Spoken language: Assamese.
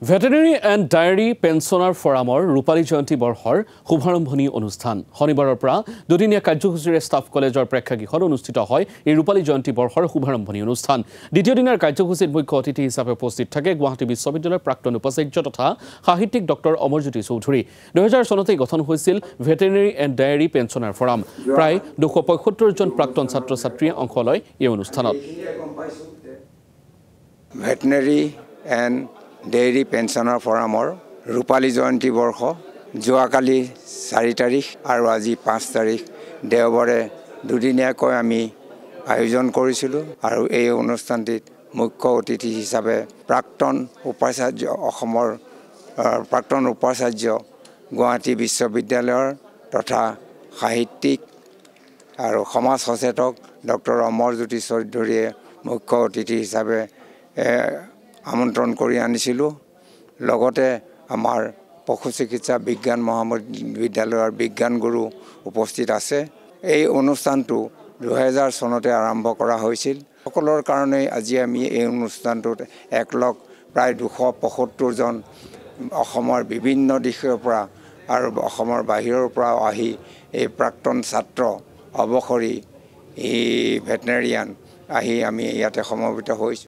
ভেটেনেৰী এণ্ড ডায়েৰী পেঞ্চনাৰ ফৰামৰ ৰূপালী জয়ন্তী বৰ্ষৰ শুভাৰম্ভণি অনুষ্ঠান শনিবাৰৰ পৰা দুদিনীয়া কাৰ্যসূচীৰে ষ্টাফ কলেজৰ প্ৰেক্ষাগৃহত অনুষ্ঠিত হয় এই ৰূপালী জয়ন্তী বৰ্ষৰ শুভাৰম্ভণি অনুষ্ঠান দ্বিতীয় দিনৰ কাৰ্যসূচীত মুখ্য অতিথি হিচাপে উপস্থিত থাকে গুৱাহাটী বিশ্ববিদ্যালয়ৰ প্ৰাক্তন উপাচাৰ্য তথা সাহিত্যিক ডক্টৰ অমৰজ্যোতি চৌধুৰী 2000 চনতে গঠন হৈছিল veterinary and diary pensioner forum প্ৰায় 275 জন প্ৰাক্তন ছাত্ৰ ছাত্ৰীয়ে অংশ লয় এই অনুষ্ঠানত ভেটেনেৰী এণ্ড ডেইৰী পেঞ্চনাৰ ফৰামৰ ৰূপালী জয়ন্তী বৰ্ষ যোৱাকালি 4 তাৰিখ আৰু আজি 5 তাৰিখ দেওবাৰে দুদিনীয়াকৈ আমি আয়োজন কৰিছিলোঁ আৰু এই অনুষ্ঠানটিত মুখ্য অতিথি হিচাপে প্ৰাক্তন উপাচাৰ্য গুৱাহাটী বিশ্ববিদ্যালয়ৰ তথা সাহিত্যিক আৰু সমাজ সচেতক ডক্টৰ অমৰজ্যোতি চৌধুৰীয়ে মুখ্য অতিথি হিচাপে আমন্ত্ৰণ কৰি আনিছিলোঁ লগতে আমাৰ পশু চিকিৎসা বিজ্ঞান মহাবিদ্যালয়ৰ বিজ্ঞান গুৰু উপস্থিত আছে এই অনুষ্ঠানটো 2000 চনতে আৰম্ভ কৰা হৈছিল সকলৰ কাৰণে আজি আমি এই অনুষ্ঠানটোত একলগ প্ৰায় 275 জন অসমৰ বিভিন্ন দিশৰ পৰা আৰু অসমৰ বাহিৰৰ পৰা আহি এই প্ৰাক্তন ছাত্ৰ অৱসৰী এই ভেটেনেৰিয়ান আহি আমি ইয়াতে সমবেত হৈছোঁ